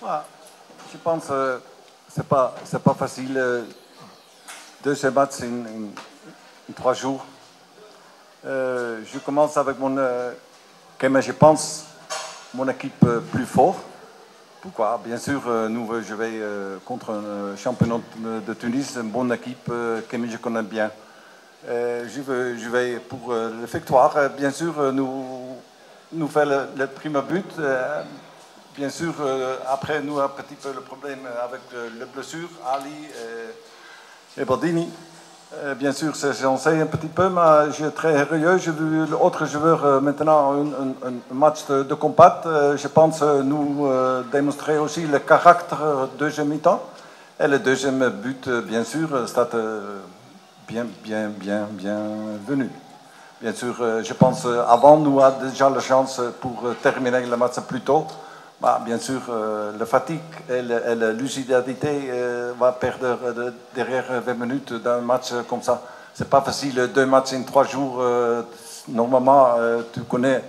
Ouais, je pense que c'est pas facile. Deuxième match en 3 jours. Je commence avec comme je pense, mon équipe plus fort. Pourquoi? Bien sûr, nous je vais contre un championnat de Tunis, une bonne équipe que je connais bien. Je vais pour le victoire. Bien sûr, nous fait le premier but. Bien sûr, après, nous avons un petit peu le problème avec le blessure, Ali et Baldini. Bien sûr, j'en sais un petit peu, mais je suis très heureux. J'ai vu l'autre joueur maintenant, un match de combat. Je pense nous démontrer aussi le caractère deuxième mi-temps. Et le deuxième but, bien sûr, c'est bien venu. Bien sûr, je pense avant, nous avons déjà la chance pour terminer le match plus tôt. Bah, bien sûr, la fatigue et la lucidité va perdre derrière 20 minutes d'un match comme ça. C'est pas facile, 2 matchs en 3 jours. Normalement, tu connais,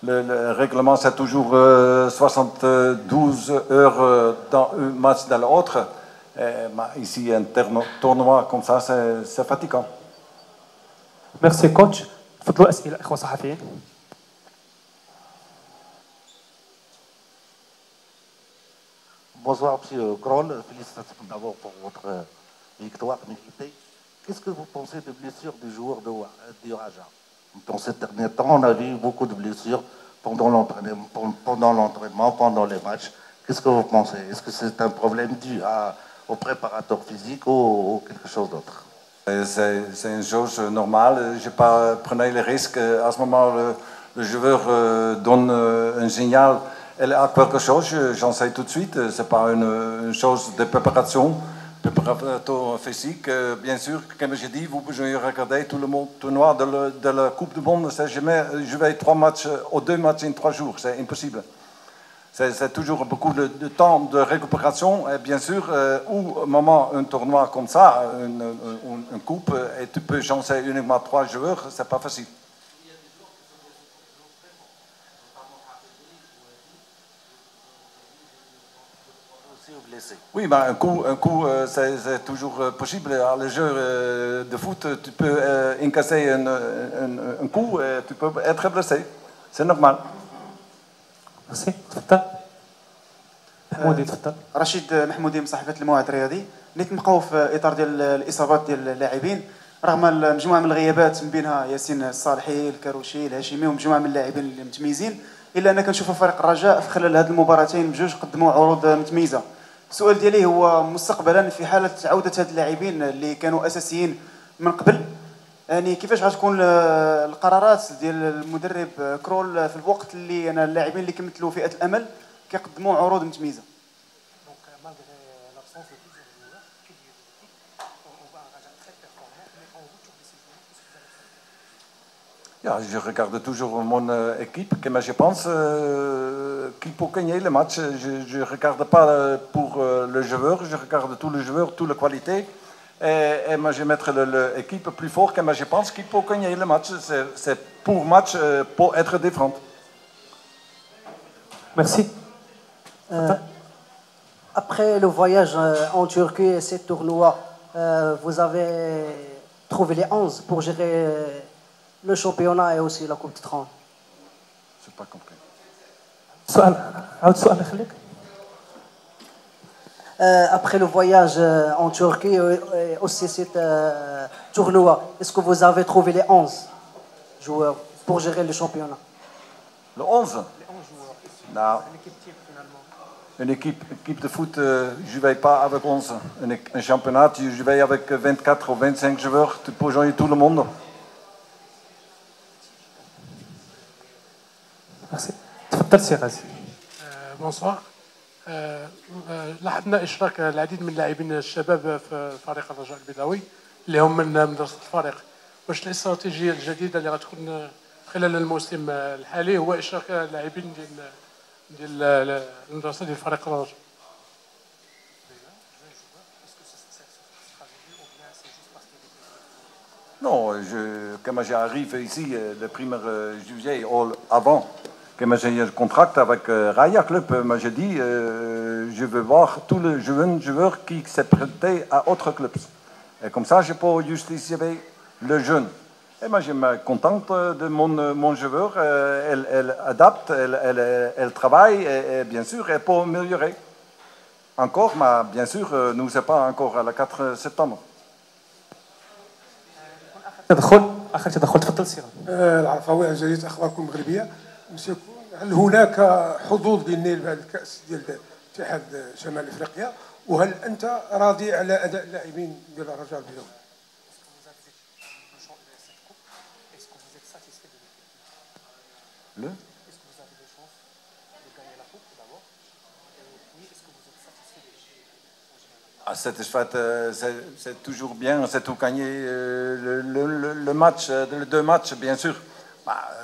le règlement, c'est toujours 72 heures dans un match dans l'autre. Ici, un tournoi comme ça, c'est fatigant. ميرسي كوتش. تفضلوا اسئله اخوه صحفيين. Bonsoir, Monsieur Kroll. Félicitations d'abord pour votre victoire méritée. Qu'est-ce que vous pensez des blessures du joueur du Raja? Dans ces derniers temps, on a vu beaucoup de blessures pendant l'entraînement, pendant les matchs. Qu'est-ce que vous pensez? Est-ce que c'est un problème dû au préparateur physique ou quelque chose d'autre? C'est une chose normale. Je pas prenais le risque. À ce moment, le joueur donne un signal. Elle a quelque chose, j'en sais tout de suite. C'est pas une chose de préparation physique. Bien sûr, comme je dis, vous pouvez regarder tout le monde tournoi de la Coupe du Monde. Je vais 3 matchs ou 2 matchs en 3 jours. C'est impossible. C'est toujours beaucoup de temps de récupération. Et bien sûr, au moment un tournoi comme ça, une coupe, et tu peux chancer uniquement 3 joueurs, c'est pas facile. Oui, mais un coup c'est toujours possible. À le jeu de foot, tu peux incasser un coup et tu peux être blessé. C'est normal. ميرسي. تفضل محمودي. تفضل. رشيد محمودي من صحيفه الموعد الرياضي. نبقاو في اطار ديال الاصابات ديال اللاعبين رغم مجموعه من الغيابات من بينها ياسين الصالحي الكاروشي الهاشمي ومجموعه من اللاعبين المتميزين، الا انا كنشوف فريق الرجاء في خلال هذه المباراتين بجوج قدموا عروض متميزه. السؤال ديالي هو مستقبلا في حاله عوده هاد اللاعبين اللي كانوا اساسيين من قبل، يعني كيفاش غتكون القرارات ديال المدرب كرول في الوقت اللي انا اللاعبين اللي كيمثلوا فئه الامل كيقدموا عروض متميزه؟ Ja, je regarde toujours mon équipe, comme je pense qu'il peut gagner le match. Je ne regarde pas pour le joueur, je regarde tous les joueurs, toutes les qualités. Et moi, je vais mettre l'équipe plus fort, comme je pense qu'il peut gagner le match. C'est pour match, pour être différent. Merci. Après le voyage en Turquie et ces tournois, vous avez trouvé les 11 pour gérer le championnat et aussi la Coupe de France. Je n'ai pas compris. Après le voyage en Turquie et aussi cet tournoi, est-ce que vous avez trouvé les 11 joueurs pour gérer le championnat? Le 11? Non. Une équipe de foot, je ne vais pas avec 11. Un championnat, je vais avec 24 ou 25 joueurs. Tu peux jouer tout le monde. Merci. تفضل سي غازي. بونسوار. لاحظنا اشراك العديد من اللاعبين الشباب في فريق الرجاء البيضاوي اللي هم من مدرسه الفريق. واش الاستراتيجيه الجديده اللي غتكون خلال الموسم الحالي هو اشراك اللاعبين ديال المدرسه ديال فريق الرجاء؟ Non, quand j'arrive ici le 1er juillet, avant, que j'ai un contrat avec Raya Club. Moi, j'ai dit, je veux voir tous les jeunes joueurs qui s'est prêté à autres clubs. Et comme ça, je peux justifier le jeune. Et moi, je me contente de mon joueur. Elle adapte, elle travaille, et bien sûr, elle peut améliorer. Encore, mais bien sûr, nous ne sommes pas encore à la 4 septembre. آخر تدخل تفضل سي العرفاوي عن جريدة أخباركم المغربية. مسيو كون، هل هناك حظوظ للنيل بهذا الكأس ديال اتحاد شمال أفريقيا؟ وهل أنت راضي على أداء اللاعبين ديال الرجاء البيضاوي؟ Satisfait, c'est toujours bien, c'est tout gagné le match, les 2 matchs, bien sûr.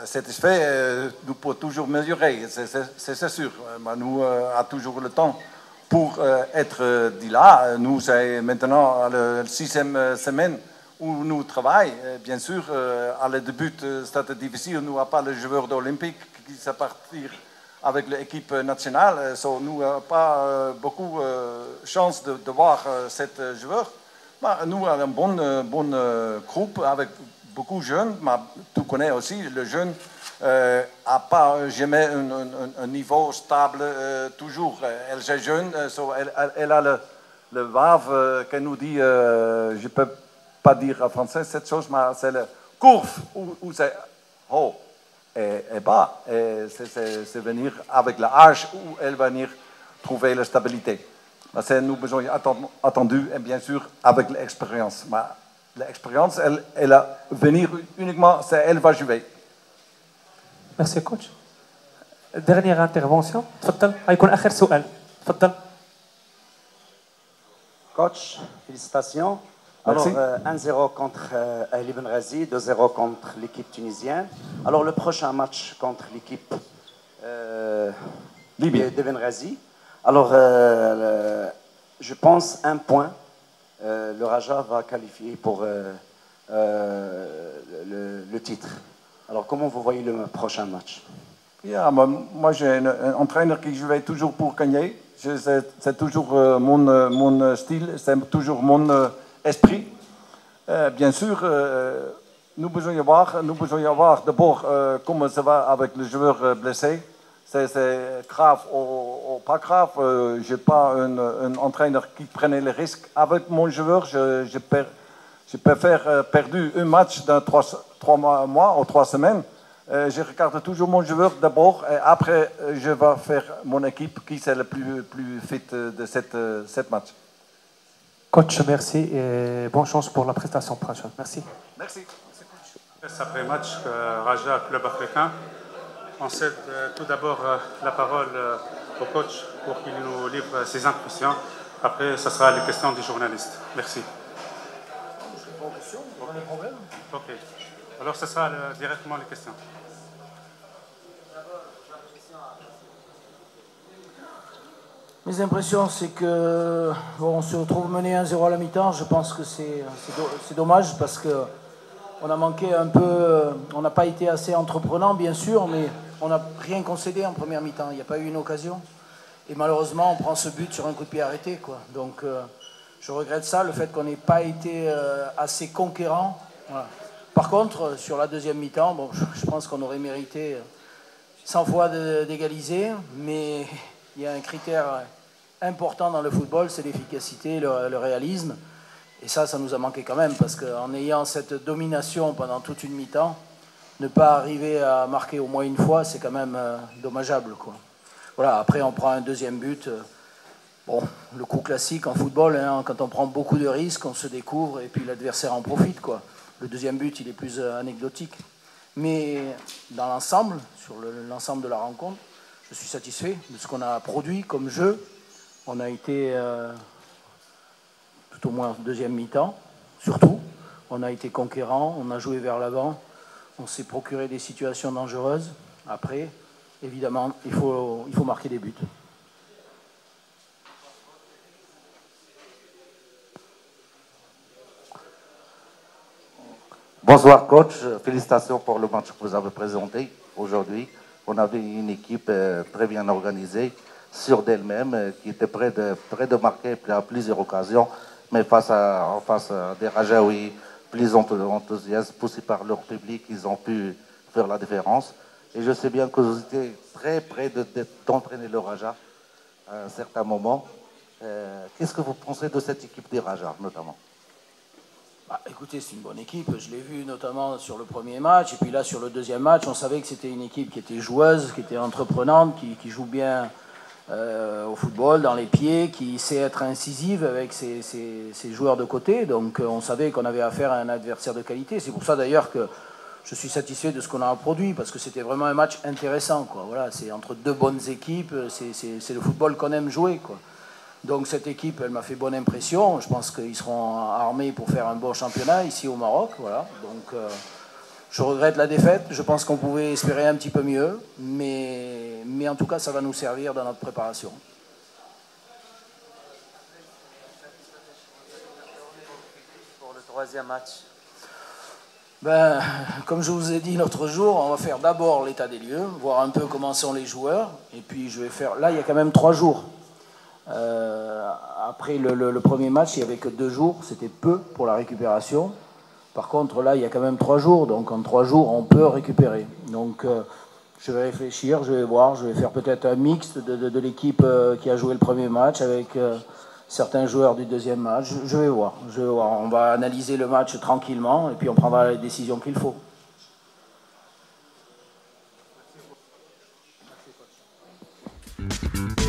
Satisfait, nous pouvons toujours améliorer, c'est sûr. Nous avons toujours le temps pour être dit là. Nous, c'est maintenant la 6e semaine où nous travaillons. Bien sûr, à le début, c'était difficile. Nous n'avons pas les joueurs olympiques qui sont partis avec l'équipe nationale. Nous n'avons pas beaucoup de chance de voir cette joueur. Nous avons un bon groupe avec beaucoup de jeunes. Mais tu connais aussi, le jeune n'a pas jamais un niveau stable toujours. Elle est jeune, elle a le vave qu'elle nous dit, je ne peux pas dire en français cette chose, mais c'est la courbe où c'est haut et bas. Et c'est venir avec l'âge où elle va venir trouver la stabilité. C'est nous besoin attendu et bien sûr avec l'expérience. Mais l'expérience, elle va venir uniquement, elle va jouer. Merci coach. Dernière intervention. تفضل. هيكون آخر سؤال. تفضل. Coach, félicitations. Alors, 1-0 contre Ahli Benghazi, 2-0 contre l'équipe tunisienne. Alors, le prochain match contre l'équipe de Benghazi. Alors, je pense 1 point. Le Raja va qualifier pour le titre. Alors, comment vous voyez le prochain match? Moi, j'ai un entraîneur qui joue toujours pour gagner. C'est toujours mon style, c'est toujours mon esprit. Bien sûr, nous devons y voir d'abord comment ça va avec les joueurs blessés. C'est grave ou pas grave. Je n'ai pas un entraîneur qui prenait les risques avec mon joueur. Je préfère perdre un match dans 3 mois ou 3 semaines. Je regarde toujours mon joueur d'abord et après je vais faire mon équipe qui est le plus fit de cette match. Coach, merci et bonne chance pour la prestation prochaine. Merci. Merci. Après match Raja Club africain, on cède tout d'abord la parole au coach pour qu'il nous livre ses impressions. Après, ce sera les questions des journalistes. Merci. Ok. Alors, ce sera directement les questions. Mes impressions, c'est que on se retrouve mené 1-0 à la mi-temps. Je pense que c'est dommage parce que on a manqué un peu. On n'a pas été assez entreprenant, bien sûr, mais on n'a rien concédé en première mi-temps. Il n'y a pas eu une occasion. Et malheureusement, on prend ce but sur un coup de pied arrêté, quoi. Donc, je regrette ça, le fait qu'on n'ait pas été assez conquérant. Voilà. Par contre, sur la deuxième mi-temps, bon, je pense qu'on aurait mérité 100 fois d'égaliser, mais il y a un critère important dans le football, c'est l'efficacité, le réalisme. Et ça nous a manqué quand même, parce qu'en ayant cette domination pendant toute une mi-temps, ne pas arriver à marquer au moins une fois, c'est quand même dommageable, quoi. Voilà, après on prend un deuxième but. Bon, le coup classique en football, hein, quand on prend beaucoup de risques, on se découvre et puis l'adversaire en profite, quoi. Le deuxième but, il est plus anecdotique. Mais dans l'ensemble, sur l'ensemble de la rencontre, je suis satisfait de ce qu'on a produit comme jeu. On a été, tout au moins deuxième mi-temps, surtout. On a été conquérant, on a joué vers l'avant, on s'est procuré des situations dangereuses. Après, évidemment, il faut marquer des buts. Bonsoir coach, félicitations pour le match que vous avez présenté aujourd'hui. on avait une équipe très bien organisée, sûre d'elle-même, qui était près de marquer à plusieurs occasions, mais en face à des Rajaouis plus enthousiastes, poussés par leur public, ils ont pu faire la différence. Et je sais bien que vous étiez très près d'entraîner le Raja à un certain moment. Qu'est-ce que vous pensez de cette équipe des Raja, notamment? Écoutez, c'est une bonne équipe. Je l'ai vu notamment sur le premier match. Et puis là, sur le deuxième match, on savait que c'était une équipe qui était joueuse, qui était entreprenante, qui joue bien au football, dans les pieds, qui sait être incisive avec ses joueurs de côté. Donc on savait qu'on avait affaire à un adversaire de qualité. C'est pour ça d'ailleurs que je suis satisfait de ce qu'on a produit, parce que c'était vraiment un match intéressant, quoi. Voilà, c'est entre deux bonnes équipes, c'est le football qu'on aime jouer, quoi. Donc cette équipe, elle m'a fait bonne impression. Je pense qu'ils seront armés pour faire un bon championnat ici au Maroc. Voilà. Donc je regrette la défaite. Je pense qu'on pouvait espérer un petit peu mieux, mais en tout cas, ça va nous servir dans notre préparation. Pour le troisième match. Comme je vous ai dit l'autre jour, on va faire d'abord l'état des lieux, voir un peu comment sont les joueurs, et puis je vais faire. Là, il y a quand même 3 jours. Après le premier match, il n'y avait que 2 jours, c'était peu pour la récupération. Par contre, là, il y a quand même 3 jours, donc en 3 jours, on peut récupérer. Donc, je vais réfléchir, je vais voir, je vais faire peut-être un mixte de l'équipe qui a joué le premier match avec certains joueurs du deuxième match. Je vais voir. On va analyser le match tranquillement et puis on prendra les décisions qu'il faut. Merci.